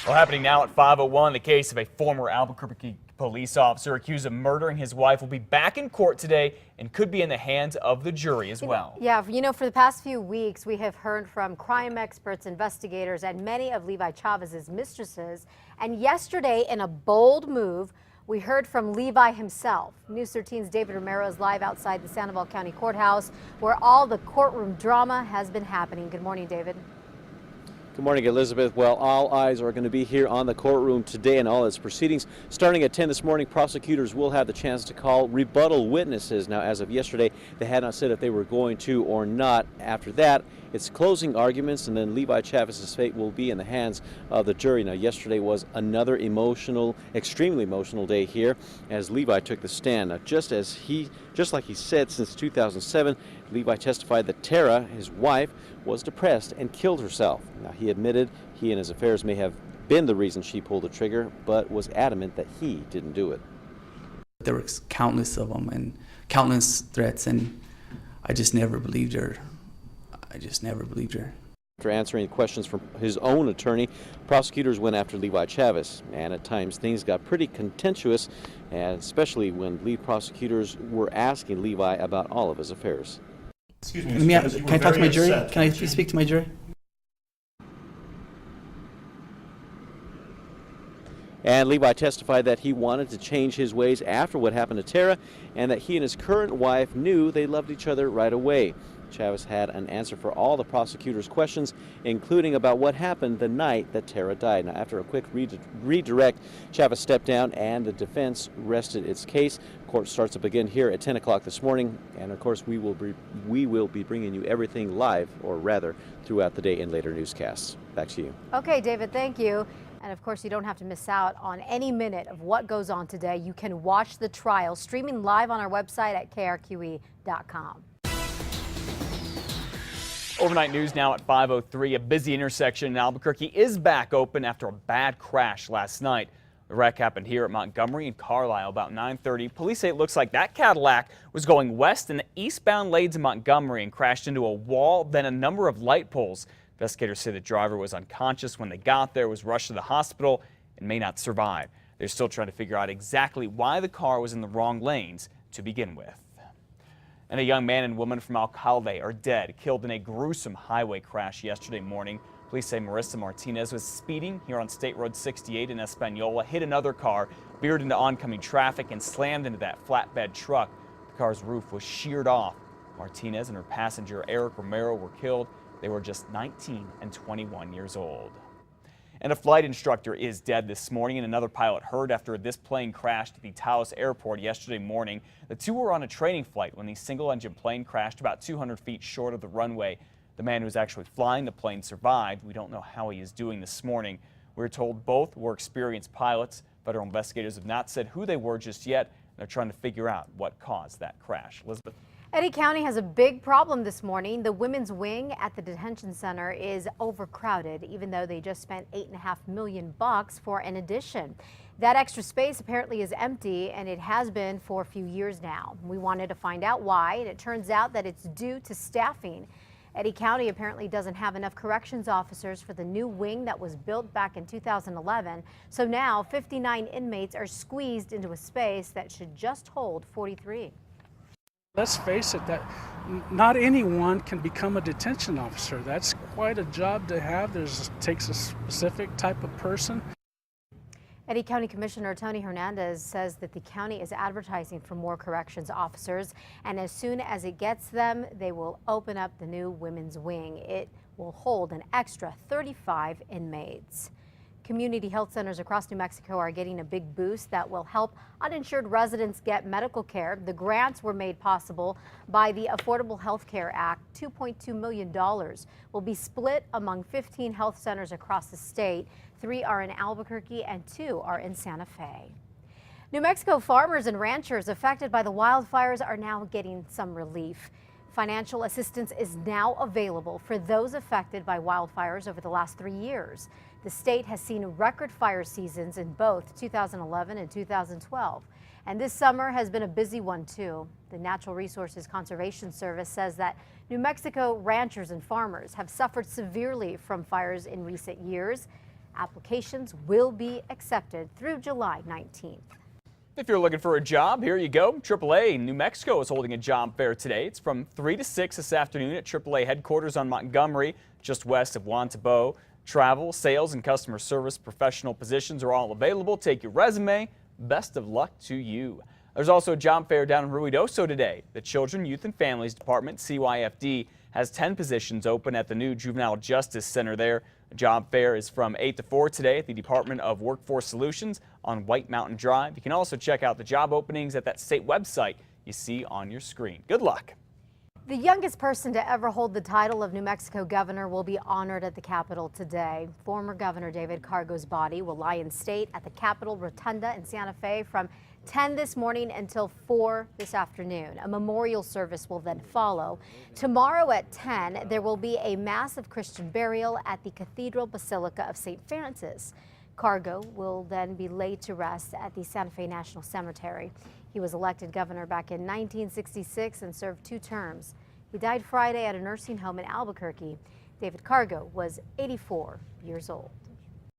Well, happening now at 5:01, the case of a former Albuquerque police officer accused of murdering his wife will be back in court today and could be in the hands of the jury as well. Yeah, for the past few weeks, we have heard from crime experts, investigators, and many of Levi Chavez's mistresses. And yesterday, in a bold move, we heard from Levi himself. News 13's David Romero is live outside the Sandoval County Courthouse, where all the courtroom drama has been happening. Good morning, David. Good morning, Elizabeth. Well, all eyes are going to be here on the courtroom today and all its proceedings. Starting at 10 this morning, prosecutors will have the chance to call rebuttal witnesses. Now, as of yesterday, they had not said if they were going to or not. After that, it's closing arguments, and then Levi Chavez's fate will be in the hands of the jury. Now, yesterday was another extremely emotional day here as Levi took the stand. Now, just like he said since 2007, Levi testified that Tara, his wife, was depressed and killed herself. Now, he admitted he and his affairs may have been the reason she pulled the trigger, but was adamant that he didn't do it. There were countless of them and countless threats, and I just never believed her. After answering questions from his own attorney, prosecutors went after Levi Chavez, and at times things got pretty contentious, and especially when lead prosecutors were asking Levi about all of his affairs. Excuse me, can I talk to my jury? Can I speak to my jury? And Levi testified that he wanted to change his ways after what happened to Tara, and that he and his current wife knew they loved each other right away. Chavez had an answer for all the prosecutors' questions, including about what happened the night that Tara died. Now, after a quick redirect, Chavez stepped down and the defense rested its case. Court starts up again here at 10 o'clock this morning, and of course we will be bringing you everything live, or rather throughout the day in later newscasts. Back to you. Okay, David, thank you. And of course, you don't have to miss out on any minute of what goes on today. You can watch the trial streaming live on our website at KRQE.com. Overnight news now at 5:03. A busy intersection in Albuquerque is back open after a bad crash last night. The wreck happened here at Montgomery and Carlisle about 9:30. Police say it looks like that Cadillac was going west in the eastbound lanes in Montgomery and crashed into a wall, then a number of light poles. Investigators say the driver was unconscious when they got there, was rushed to the hospital, and may not survive. They're still trying to figure out exactly why the car was in the wrong lanes to begin with. And a young man and woman from Chavez are dead, killed in a gruesome highway crash yesterday morning. Police say Marissa Martinez was speeding here on State Road 68 in Espanola, hit another car, veered into oncoming traffic, and slammed into that flatbed truck. The car's roof was sheared off. Martinez and her passenger, Eric Romero, were killed. They were just 19 and 21 years old. And a flight instructor is dead this morning, and another pilot hurt after this plane crashed at the Taos airport yesterday morning. The two were on a training flight when the single-engine plane crashed about 200 feet short of the runway. The man who was actually flying the plane survived. We don't know how he is doing this morning. We're told both were experienced pilots. Federal investigators have not said who they were just yet. They're trying to figure out what caused that crash. Elizabeth. Eddy County has a big problem this morning. The women's wing at the detention center is overcrowded, even though they just spent $8.5 million for an addition. That extra space apparently is empty, and it has been for a few years now. We wanted to find out why, and it turns out that it's due to staffing. Eddy County apparently doesn't have enough corrections officers for the new wing that was built back in 2011. So now 59 inmates are squeezed into a space that should just hold 43. Let's face it, that not anyone can become a detention officer. That's quite a job to have. It takes a specific type of person. Eddy County Commissioner Tony Hernandez says that the county is advertising for more corrections officers, and as soon as it gets them, they will open up the new women's wing. It will hold an extra 35 inmates. Community health centers across New Mexico are getting a big boost that will help uninsured residents get medical care. The grants were made possible by the Affordable Health Care Act. $2.2 million will be split among 15 health centers across the state. 3 are in Albuquerque and 2 are in Santa Fe. New Mexico farmers and ranchers affected by the wildfires are now getting some relief. Financial assistance is now available for those affected by wildfires over the last 3 years. The state has seen record fire seasons in both 2011 and 2012. And this summer has been a busy one, too. The Natural Resources Conservation Service says that New Mexico ranchers and farmers have suffered severely from fires in recent years. Applications will be accepted through July 19th. If you're looking for a job, here you go. AAA New Mexico is holding a job fair today. It's from 3 to 6 this afternoon at AAA headquarters on Montgomery, just west of Wantabo. Travel, sales, and customer service professional positions are all available. Take your resume. Best of luck to you. There's also a job fair down in Ruidoso today. The Children, Youth, and Families Department, CYFD, has 10 positions open at the new Juvenile Justice Center there. The job fair is from 8 to 4 today at the Department of Workforce Solutions on White Mountain Drive. You can also check out the job openings at that state website you see on your screen. Good luck. The youngest person to ever hold the title of New Mexico governor will be honored at the Capitol today. Former Governor David Cargo's body will lie in state at the Capitol Rotunda in Santa Fe from 10 this morning until 4 this afternoon. A memorial service will then follow. Tomorrow at 10, there will be a massive Christian burial at the Cathedral Basilica of St. Francis. Cargo will then be laid to rest at the Santa Fe National Cemetery. He was elected governor back in 1966 and served 2 terms. He died Friday at a nursing home in Albuquerque. David Cargo was 84 years old.